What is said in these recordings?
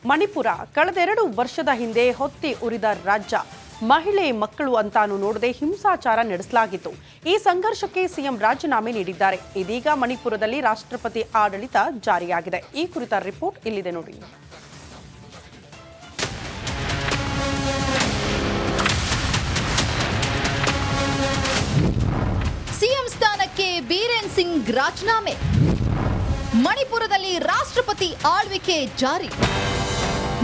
ಮಣಿಪುರ ಕಳೆದೆರಡು ವರ್ಷದ ಹಿಂದೆ ಹೊತ್ತಿ ಉರಿದ ರಾಜ್ಯ. ಮಹಿಳೆ ಮಕ್ಕಳು ಅಂತಾನು ನೋಡದೆ ಹಿಂಸಾಚಾರ ನಡೆಸಲಾಗಿತ್ತು. ಈ ಸಂಘರ್ಷಕ್ಕೆ ಸಿಎಂ ರಾಜೀನಾಮೆ ನೀಡಿದ್ದಾರೆ. ಇದೀಗ ಮಣಿಪುರದಲ್ಲಿ ರಾಷ್ಟ್ರಪತಿ ಆಡಳಿತ ಜಾರಿಯಾಗಿದೆ. ಈ ಕುರಿತ ರಿಪೋರ್ಟ್ ಇಲ್ಲಿದೆ ನೋಡಿ. ಸಿಎಂ ಸ್ಥಾನಕ್ಕೆ ಬೀರೇನ್ ಸಿಂಗ್ ರಾಜೀನಾಮೆ. ಮಣಿಪುರದಲ್ಲಿ ರಾಷ್ಟ್ರಪತಿ ಆಳ್ವಿಕೆ ಜಾರಿ.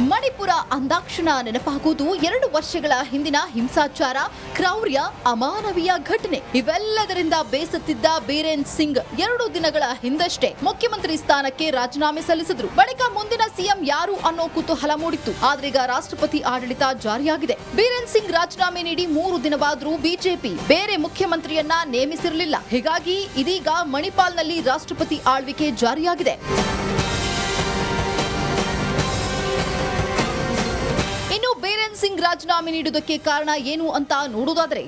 ಮಣಿಪುರ ಅಂದಾಕ್ಷಣ ನೆನಪಾಗುವುದು 2 ವರ್ಷಗಳ ಹಿಂದಿನ ಹಿಂಸಾಚಾರ, ಕ್ರೌರ್ಯ, ಅಮಾನವೀಯ ಘಟನೆ. ಇವೆಲ್ಲದರಿಂದ ಬೇಸತ್ತಿದ್ದ ಬೀರೇನ್ ಸಿಂಗ್ 2 ದಿನಗಳ ಹಿಂದಷ್ಟೇ ಮುಖ್ಯಮಂತ್ರಿ ಸ್ಥಾನಕ್ಕೆ ರಾಜೀನಾಮೆ ಸಲ್ಲಿಸಿದ್ರು. ಬಳಿಕ ಮುಂದಿನ ಸಿಎಂ ಯಾರು ಅನ್ನೋ ಕುತೂಹಲ ಮೂಡಿತ್ತು. ಆದ್ರೀಗ ರಾಷ್ಟ್ರಪತಿ ಆಡಳಿತ ಜಾರಿಯಾಗಿದೆ. ಬೀರೇನ್ ಸಿಂಗ್ ರಾಜೀನಾಮೆ ನೀಡಿ 3 ದಿನವಾದ್ರೂ ಬಿಜೆಪಿ ಬೇರೆ ಮುಖ್ಯಮಂತ್ರಿಯನ್ನ ನೇಮಿಸಿರಲಿಲ್ಲ. ಹೀಗಾಗಿ ಇದೀಗ ಮಣಿಪಾಲ್ನಲ್ಲಿ ರಾಷ್ಟ್ರಪತಿ ಆಳ್ವಿಕೆ ಜಾರಿಯಾಗಿದೆ. ಇನ್ನು ಬೀರೇನ್ ಸಿಂಗ್ ರಾಜೀನಾಮೆ ನೀಡುವುದಕ್ಕೆ ಕಾರಣ ಏನು ಅಂತ ನೋಡುವುದಾದರೆ,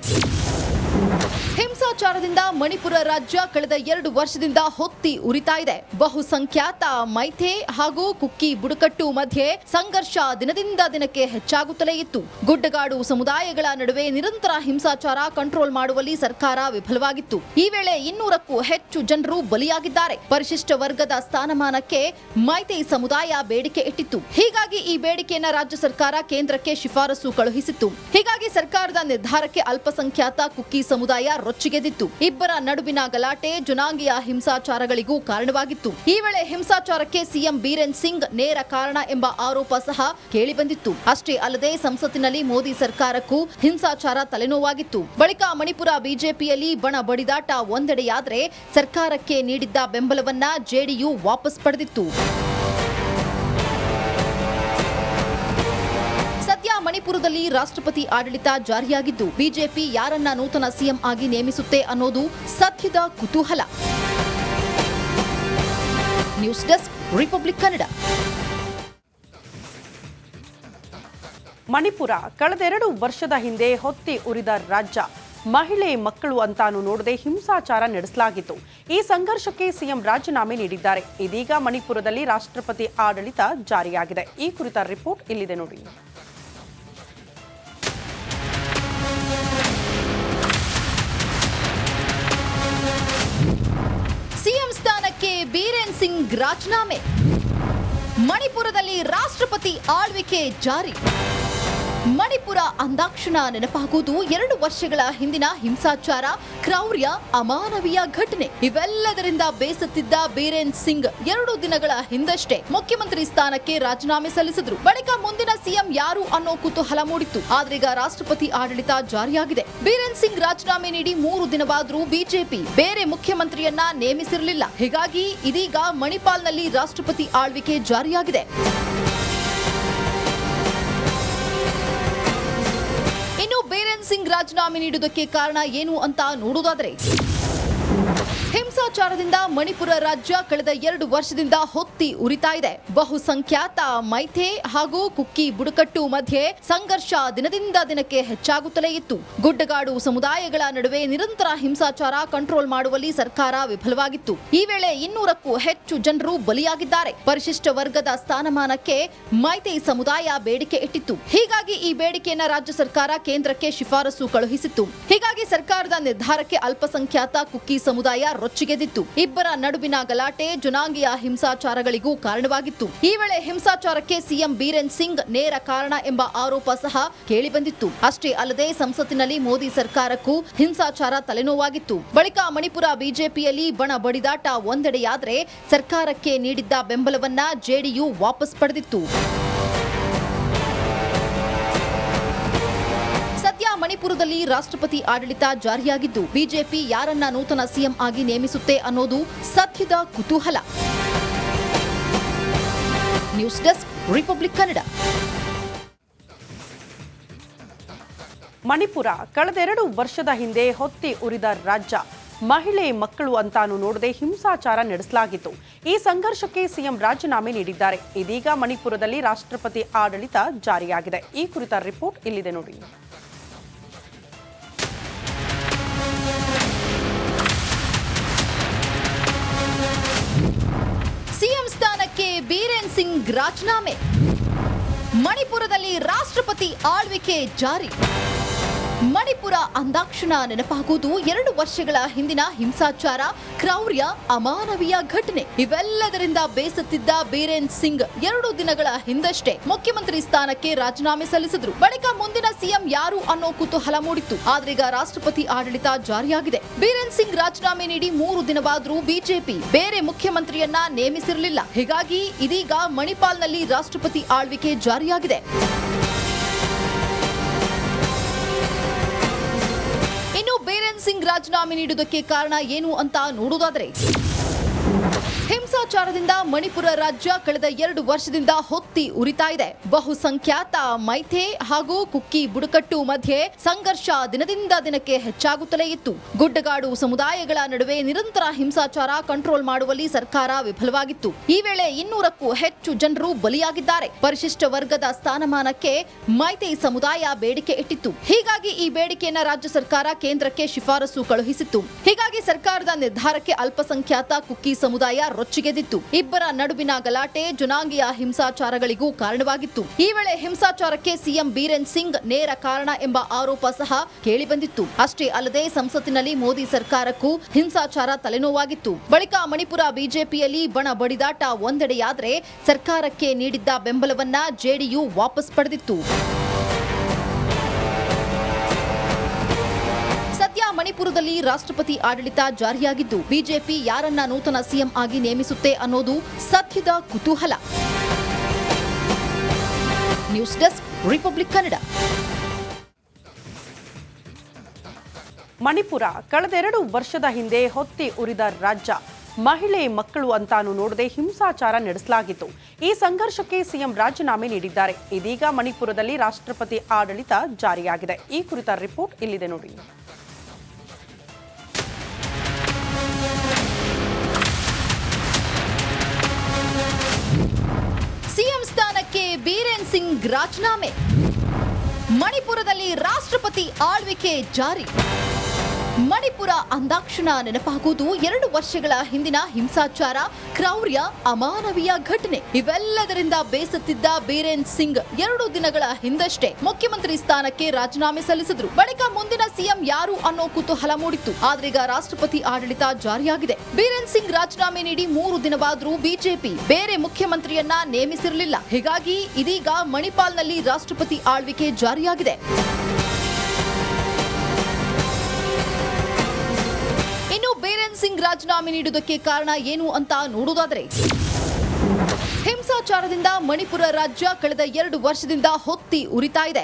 ಹಿಂಸಾಚಾರದಿಂದ ಮಣಿಪುರ ರಾಜ್ಯ ಕಳೆದ 2 ವರ್ಷದಿಂದ ಹೊತ್ತಿ ಉರಿತಾ ಇದೆ. ಬಹುಸಂಖ್ಯಾತ ಮೈಥೆ ಹಾಗೂ ಕುಕ್ಕಿ ಬುಡಕಟ್ಟು ಮಧ್ಯೆ ಸಂಘರ್ಷ ದಿನದಿಂದ ದಿನಕ್ಕೆ ಹೆಚ್ಚಾಗುತ್ತಲೇ ಇತ್ತು. ಗುಡ್ಡಗಾಡು ಸಮುದಾಯಗಳ ನಡುವೆ ನಿರಂತರ ಹಿಂಸಾಚಾರ ಕಂಟ್ರೋಲ್ ಮಾಡುವಲ್ಲಿ ಸರ್ಕಾರ ವಿಫಲವಾಗಿತ್ತು. ಈ ವೇಳೆ 200ಕ್ಕೂ ಹೆಚ್ಚು ಜನರು ಬಲಿಯಾಗಿದ್ದಾರೆ. ಪರಿಶಿಷ್ಟ ವರ್ಗದ ಸ್ಥಾನಮಾನಕ್ಕೆ ಮೈಥೆ ಸಮುದಾಯ ಬೇಡಿಕೆ ಇಟ್ಟಿತ್ತು. ಹೀಗಾಗಿ ಈ ಬೇಡಿಕೆಯನ್ನ ರಾಜ್ಯ ಸರ್ಕಾರ ಕೇಂದ್ರಕ್ಕೆ ಶಿಫಾರಸು ಕಳುಹಿಸಿತ್ತು. ಹೀಗಾಗಿ ಸರ್ಕಾರದ ನಿರ್ಧಾರಕ್ಕೆ ಅಲ್ಪಸಂಖ್ಯಾತ ಕುಕ್ಕಿ ಸಮುದಾಯ ರೊಚ್ಚಿಗೆದ್ದಿತ್ತು. ಇಬ್ಬರ ನಡುವಿನ ಗಲಾಟೆ ಜನಾಂಗೀಯ ಹಿಂಸಾಚಾರಗಳಿಗೂ ಕಾರಣವಾಗಿತ್ತು. ಈ ವೇಳೆ ಹಿಂಸಾಚಾರಕ್ಕೆ ಸಿಎಂ ಬೀರೇನ್ ಸಿಂಗ್ ನೇರ ಕಾರಣ ಎಂಬ ಆರೋಪ ಸಹ ಕೇಳಿಬಂದಿತ್ತು. ಅಷ್ಟೇ ಅಲ್ಲದೆ ಸಂಸತ್ತಿನಲ್ಲಿ ಮೋದಿ ಸರ್ಕಾರಕ್ಕೂ ಹಿಂಸಾಚಾರ ತಲೆನೋವಾಗಿತ್ತು. ಬಳಿಕ ಮಣಿಪುರ ಬಿಜೆಪಿಯಲ್ಲಿ ಬಣ ಬಡಿದಾಟ ಒಂದೆಡೆಯಾದರೆ, ಸರ್ಕಾರಕ್ಕೆ ನೀಡಿದ್ದ ಬೆಂಬಲವನ್ನ ಜೆಡಿಯು ವಾಪಸ್ ಪಡೆದಿತ್ತು. ಮಣಿಪುರದಲ್ಲಿ ರಾಷ್ಟ್ರಪತಿ ಆಡಳಿತ ಜಾರಿಯಾಗಿದ್ದು, ಬಿಜೆಪಿ ಯಾರನ್ನ ನೂತನ ಸಿಎಂ ಆಗಿ ನೇಮಿಸುತ್ತೆ ಅನ್ನೋದು ಸದ್ಯದ ಕುತೂಹಲ. News desk, republic Kannada. Manipur ಕಳೆದೆರಡು ವರ್ಷದ ಹಿಂದೆ ಹೊತ್ತಿ ಉರಿದ ರಾಜ್ಯ. ಮಹಿಳೆ ಮಕ್ಕಳು ಅಂತಾನು ನೋಡದೆ ಹಿಂಸಾಚಾರ ನಡೆಸಲಾಗಿತ್ತು. ಈ ಸಂಘರ್ಷಕ್ಕೆ ಸಿಎಂ ರಾಜೀನಾಮೆ ನೀಡಿದ್ದಾರೆ. ಇದೀಗ ಮಣಿಪುರದಲ್ಲಿ ರಾಷ್ಟ್ರಪತಿ ಆಡಳಿತ ಜಾರಿಯಾಗಿದೆ. ಈ ಕುರಿತ ರಿಪೋರ್ಟ್ ಇಲ್ಲಿದೆ ನೋಡಿ. ಸಿಎಂ ಸ್ಥಾನಕ್ಕೆ ಬೀರೇನ್ ಸಿಂಗ್ ರಾಜೀನಾಮೆ. ಮಣಿಪುರದಲ್ಲಿ ರಾಷ್ಟ್ರಪತಿ ಆಳ್ವಿಕೆ ಜಾರಿ. ಮಣಿಪುರ ಅಂದಾಕ್ಷಣ ನೆನಪಾಗುವುದು 2 ವರ್ಷಗಳ ಹಿಂದಿನ ಹಿಂಸಾಚಾರ, ಕ್ರೌರ್ಯ, ಅಮಾನವೀಯ ಘಟನೆ. ಇವೆಲ್ಲದರಿಂದ ಬೇಸತ್ತಿದ್ದ ಬೀರೇನ್ ಸಿಂಗ್ 2 ದಿನಗಳ ಹಿಂದಷ್ಟೇ ಮುಖ್ಯಮಂತ್ರಿ ಸ್ಥಾನಕ್ಕೆ ರಾಜೀನಾಮೆ ಸಲ್ಲಿಸಿದ್ರು. ಬಳಿಕ ಮುಂದಿನ ಸಿಎಂ ಯಾರು ಅನ್ನೋ ಕುತೂಹಲ ಮೂಡಿತ್ತು. ಆದ್ರೀಗ ರಾಷ್ಟ್ರಪತಿ ಆಡಳಿತ ಜಾರಿಯಾಗಿದೆ. ಬೀರೇನ್ ಸಿಂಗ್ ರಾಜೀನಾಮೆ ನೀಡಿ 3 ದಿನವಾದ್ರೂ ಬಿಜೆಪಿ ಬೇರೆ ಮುಖ್ಯಮಂತ್ರಿಯನ್ನ ನೇಮಿಸಿರಲಿಲ್ಲ. ಹೀಗಾಗಿ ಇದೀಗ ಮಣಿಪಾಲ್ನಲ್ಲಿ ರಾಷ್ಟ್ರಪತಿ ಆಳ್ವಿಕೆ ಜಾರಿಯಾಗಿದೆ. ಇನ್ನು ಬೀರೇನ್ ಸಿಂಗ್ ರಾಜೀನಾಮೆ ನೀಡುವುದಕ್ಕೆ ಕಾರಣ ಏನು ಅಂತ ನೋಡುವುದಾದರೆ, ಹಿಂಸಾಚಾರದಿಂದ ಮಣಿಪುರ ರಾಜ್ಯ ಕಳೆದ 2 ವರ್ಷದಿಂದ ಹೊತ್ತಿ ಉರಿತಾ ಇದೆ. ಬಹುಸಂಖ್ಯಾತ ಮೈಥೆ ಹಾಗೂ ಕುಕ್ಕಿ ಬುಡಕಟ್ಟು ಮಧ್ಯೆ ಸಂಘರ್ಷ ದಿನದಿಂದ ದಿನಕ್ಕೆ ಹೆಚ್ಚಾಗುತ್ತಲೇ ಇತ್ತು. ಗುಡ್ಡಗಾಡು ಸಮುದಾಯಗಳ ನಡುವೆ ನಿರಂತರ ಹಿಂಸಾಚಾರ ಕಂಟ್ರೋಲ್ ಮಾಡುವಲ್ಲಿ ಸರ್ಕಾರ ವಿಫಲವಾಗಿತ್ತು. ಈ ವೇಳೆ 200ಕ್ಕೂ ಹೆಚ್ಚು ಜನರು ಬಲಿಯಾಗಿದ್ದಾರೆ. ಪರಿಶಿಷ್ಟ ವರ್ಗದ ಸ್ಥಾನಮಾನಕ್ಕೆ ಮೈಥೆ ಸಮುದಾಯ ಬೇಡಿಕೆ ಇಟ್ಟಿತ್ತು. ಹೀಗಾಗಿ ಈ ಬೇಡಿಕೆಯನ್ನ ರಾಜ್ಯ ಸರ್ಕಾರ ಕೇಂದ್ರಕ್ಕೆ ಶಿಫಾರಸು ಕಳುಹಿಸಿತ್ತು. ಹೀಗಾಗಿ ಸರ್ಕಾರದ ನಿರ್ಧಾರಕ್ಕೆ ಅಲ್ಪಸಂಖ್ಯಾತ ಕುಕ್ಕಿ ಸಮುದಾಯ ರೊಚ್ಚಿಗೆದ್ದಿತ್ತು. ಇಬ್ಬರ ನಡುವಿನ ಗಲಾಟೆ ಜನಾಂಗೀಯ ಹಿಂಸಾಚಾರಗಳಿಗೂ ಕಾರಣವಾಗಿತ್ತು. ಈ ವೇಳೆ ಹಿಂಸಾಚಾರಕ್ಕೆ ಸಿಎಂ ಬೀರೇನ್ ಸಿಂಗ್ ನೇರ ಕಾರಣ ಎಂಬ ಆರೋಪ ಸಹ ಕೇಳಿಬಂದಿತ್ತು. ಅಷ್ಟೇ ಅಲ್ಲದೆ ಸಂಸತ್ತಿನಲ್ಲಿ ಮೋದಿ ಸರ್ಕಾರಕ್ಕೂ ಹಿಂಸಾಚಾರ ತಲೆನೋವಾಗಿತ್ತು. ಬಳಿಕ ಮಣಿಪುರ ಬಿಜೆಪಿಯಲ್ಲಿ ಬಣ ಬಡಿದಾಟ ಒಂದೆಡೆಯಾದರೆ, ಸರ್ಕಾರಕ್ಕೆ ನೀಡಿದ್ದ ಬೆಂಬಲವನ್ನ ಜೆಡಿಯು ವಾಪಸ್ ಪಡೆದಿತ್ತು. ಮಣಿಪುರದಲ್ಲಿ ರಾಷ್ಟ್ರಪತಿ ಆಡಳಿತ ಜಾರಿಯಾಗಿದ್ದು, ಬಿಜೆಪಿ ಯಾರನ್ನ ನೂತನ ಸಿಎಂ ಆಗಿ ನೇಮಿಸುತ್ತೆ ಅನ್ನೋದು ಸದ್ಯದ ಕುತೂಹಲ. News desk, republic Kannada. Manipur ಕಳೆದೆರಡು ವರ್ಷದ ಹಿಂದೆ ಹೊತ್ತಿ ಉರಿದ ರಾಜ್ಯ. ಮಹಿಳೆ ಮಕ್ಕಳು ಅಂತಾನು ನೋಡದೆ ಹಿಂಸಾಚಾರ ನಡೆಸಲಾಗಿತ್ತು. ಈ ಸಂಘರ್ಷಕ್ಕೆ ಸಿಎಂ ರಾಜೀನಾಮೆ ನೀಡಿದ್ದಾರೆ. ಇದೀಗ ಮಣಿಪುರದಲ್ಲಿ ರಾಷ್ಟ್ರಪತಿ ಆಡಳಿತ ಜಾರಿಯಾಗಿದೆ. ಈ ಕುರಿತ ರಿಪೋರ್ಟ್ ಇಲ್ಲಿದೆ ನೋಡಿ. ಸಿಎಂ ಸ್ಥಾನಕ್ಕೆ ಬೀರೇನ್ ಸಿಂಗ್ ರಾಜೀನಾಮೆ. ಮಣಿಪುರದಲ್ಲಿ ರಾಷ್ಟ್ರಪತಿ ಆಳ್ವಿಕೆ ಜಾರಿ. ಮಣಿಪುರ ಅಂದಾಕ್ಷಣ ನೆನಪಾಗುವುದು 2 ವರ್ಷಗಳ ಹಿಂದಿನ ಹಿಂಸಾಚಾರ, ಕ್ರೌರ್ಯ, ಅಮಾನವೀಯ ಘಟನೆ. ಇವೆಲ್ಲದರಿಂದ ಬೇಸತ್ತಿದ್ದ ಬೀರೇನ್ ಸಿಂಗ್ 2 ದಿನಗಳ ಹಿಂದಷ್ಟೇ ಮುಖ್ಯಮಂತ್ರಿ ಸ್ಥಾನಕ್ಕೆ ರಾಜೀನಾಮೆ ಸಲ್ಲಿಸಿದ್ರು. ಬಳಿಕ ಮುಂದಿನ ಸಿಎಂ ಯಾರು ಅನ್ನೋ ಕುತೂಹಲ ಮೂಡಿತ್ತು. ಆದ್ರೀಗ ರಾಷ್ಟ್ರಪತಿ ಆಡಳಿತ ಜಾರಿಯಾಗಿದೆ. ಬೀರೇನ್ ಸಿಂಗ್ ರಾಜೀನಾಮೆ ನೀಡಿ 3 ದಿನವಾದ್ರೂ ಬಿಜೆಪಿ ಬೇರೆ ಮುಖ್ಯಮಂತ್ರಿಯನ್ನ ನೇಮಿಸಿರಲಿಲ್ಲ. ಹೀಗಾಗಿ ಇದೀಗ ಮಣಿಪಾಲ್ನಲ್ಲಿ ರಾಷ್ಟ್ರಪತಿ ಆಳ್ವಿಕೆ ಜಾರಿಯಾಗಿದೆ. ಇನ್ನು ಬೀರೇನ್ ಸಿಂಗ್ ರಾಜೀನಾಮೆ ನೀಡುವುದಕ್ಕೆ ಕಾರಣ ಏನು ಅಂತ ನೋಡುವುದಾದರೆ, ಹಿಂಸಾಚಾರದಿಂದ ಮಣಿಪುರ ರಾಜ್ಯ ಕಳೆದ 2 ವರ್ಷದಿಂದ ಹೊತ್ತಿ ಉರಿತಾ ಇದೆ. ಬಹುಸಂಖ್ಯಾತ ಮೈಥೆ ಹಾಗೂ ಕುಕ್ಕಿ ಬುಡಕಟ್ಟು ಮಧ್ಯೆ ಸಂಘರ್ಷ ದಿನದಿಂದ ದಿನಕ್ಕೆ ಹೆಚ್ಚಾಗುತ್ತಲೇ ಇತ್ತು. ಗುಡ್ಡಗಾಡು ಸಮುದಾಯಗಳ ನಡುವೆ ನಿರಂತರ ಹಿಂಸಾಚಾರ ಕಂಟ್ರೋಲ್ ಮಾಡುವಲ್ಲಿ ಸರ್ಕಾರ ವಿಫಲವಾಗಿತ್ತು. ಈ ವೇಳೆ 200ಕ್ಕೂ ಹೆಚ್ಚು ಜನರು ಬಲಿಯಾಗಿದ್ದಾರೆ. ಪರಿಶಿಷ್ಟ ವರ್ಗದ ಸ್ಥಾನಮಾನಕ್ಕೆ ಮೈಥೆ ಸಮುದಾಯ ಬೇಡಿಕೆ ಇಟ್ಟಿತ್ತು. ಹೀಗಾಗಿ ಈ ಬೇಡಿಕೆಯನ್ನ ರಾಜ್ಯ ಸರ್ಕಾರ ಕೇಂದ್ರಕ್ಕೆ ಶಿಫಾರಸು ಕಳುಹಿಸಿತ್ತು. ಹೀಗಾಗಿ ಸರ್ಕಾರದ ನಿರ್ಧಾರಕ್ಕೆ ಅಲ್ಪಸಂಖ್ಯಾತ ಕುಕ್ಕಿ ಸಮುದಾಯ ರೊಚ್ಚಿಗೆದ್ದಿತ್ತು. ಇಬ್ಬರ ನಡುವಿನ ಗಲಾಟೆ ಜನಾಂಗೀಯ ಹಿಂಸಾಚಾರಗಳಿಗೂ ಕಾರಣವಾಗಿತ್ತು. ಈ ವೇಳೆ ಹಿಂಸಾಚಾರಕ್ಕೆ ಸಿಎಂ ಬೀರೇನ್ ಸಿಂಗ್ ನೇರ ಕಾರಣ ಎಂಬ ಆರೋಪ ಸಹ ಕೇಳಿಬಂದಿತ್ತು. ಅಷ್ಟೇ ಅಲ್ಲದೆ ಸಂಸತ್ತಿನಲ್ಲಿ ಮೋದಿ ಸರ್ಕಾರಕ್ಕೂ ಹಿಂಸಾಚಾರ ತಲೆನೋವಾಗಿತ್ತು. ಬಳಿಕ ಮಣಿಪುರ ಬಿಜೆಪಿಯಲ್ಲಿ ಬಣ ಬಡಿದಾಟ ಒಂದೆಡೆಯಾದರೆ ಸರ್ಕಾರಕ್ಕೆ ನೀಡಿದ್ದ ಬೆಂಬಲವನ್ನ ಜೆಡಿಯು ವಾಪಸ್ ಪಡೆದಿತ್ತು. ಸದ್ಯ ಮಣಿಪುರದಲ್ಲಿ ರಾಷ್ಟ್ರಪತಿ ಆಡಳಿತ ಜಾರಿಯಾಗಿದ್ದು ಬಿಜೆಪಿ ಯಾರನ್ನ ನೂತನ ಸಿಎಂ ಆಗಿ ನೇಮಿಸುತ್ತೆ ಅನ್ನೋದು ಸದ್ಯದ ಕುತೂಹಲ. News desk, republic Kannada. Manipur ಕಳೆದ 2 ವರ್ಷದ ಹಿಂದೆ ಹೊತ್ತಿ ಉರಿದ ರಾಜ್ಯ. ಮಹಿಳೆ ಮಕ್ಕಳು ಅಂತಾನು ನೋಡದೆ ಹಿಂಸಾಚಾರ ನಡೆಸಲಾಗಿತ್ತು. ಈ ಸಂಘರ್ಷಕ್ಕೆ ಸಿಎಂ ರಾಜೀನಾಮೆ ನೀಡಿದ್ದಾರೆ. ಇದೀಗ ಮಣಿಪುರದಲ್ಲಿ ರಾಷ್ಟ್ರಪತಿ ಆಡಳಿತ ಜಾರಿಯಾಗಿದೆ. ಈ ಕುರಿತ ರಿಪೋರ್ಟ್ ಇಲ್ಲಿದೆ ನೋಡಿ. ಸಿಎಂ ಸ್ಥಾನಕ್ಕೆ ಬೀರೇನ್ ಸಿಂಗ್ ರಾಜೀನಾಮೆ. ಮಣಿಪುರದಲ್ಲಿ ರಾಷ್ಟ್ರಪತಿ ಆಳ್ವಿಕೆ ಜಾರಿ. ಮಣಿಪುರ ಅಂದಾಕ್ಷಣ ನೆನಪಾಗುವುದು 2 ವರ್ಷಗಳ ಹಿಂದಿನ ಹಿಂಸಾಚಾರ, ಕ್ರೌರ್ಯ, ಅಮಾನವೀಯ ಘಟನೆ. ಇವೆಲ್ಲದರಿಂದ ಬೇಸತ್ತಿದ್ದ ಬೀರೇನ್ ಸಿಂಗ್ 2 ದಿನಗಳ ಹಿಂದಷ್ಟೇ ಮುಖ್ಯಮಂತ್ರಿ ಸ್ಥಾನಕ್ಕೆ ರಾಜೀನಾಮೆ ಸಲ್ಲಿಸಿದ್ರು. ಬಳಿಕ ಮುಂದಿನ ಸಿಎಂ ಯಾರು ಅನ್ನೋ ಕುತೂಹಲ ಮೂಡಿತ್ತು. ಆದ್ರೀಗ ರಾಷ್ಟ್ರಪತಿ ಆಡಳಿತ ಜಾರಿಯಾಗಿದೆ. ಬೀರೇನ್ ಸಿಂಗ್ ರಾಜೀನಾಮೆ ನೀಡಿ 3 ದಿನವಾದ್ರೂ ಬಿಜೆಪಿ ಬೇರೆ ಮುಖ್ಯಮಂತ್ರಿಯನ್ನ ನೇಮಿಸಿರಲಿಲ್ಲ. ಹೀಗಾಗಿ ಇದೀಗ ಮಣಿಪಾಲ್ನಲ್ಲಿ ರಾಷ್ಟ್ರಪತಿ ಆಳ್ವಿಕೆ ಜಾರಿಯಾಗಿದೆ. ಇನ್ನು ಬೀರೇನ್ ಸಿಂಗ್ ರಾಜೀನಾಮೆ ನೀಡುವುದಕ್ಕೆ ಕಾರಣ ಏನು ಅಂತ ನೋಡುವುದಾದರೆ, ಹಿಂಸಾಚಾರದಿಂದ ಮಣಿಪುರ ರಾಜ್ಯ ಕಳೆದ 2 ವರ್ಷದಿಂದ ಹೊತ್ತಿ ಉರಿತಾ ಇದೆ.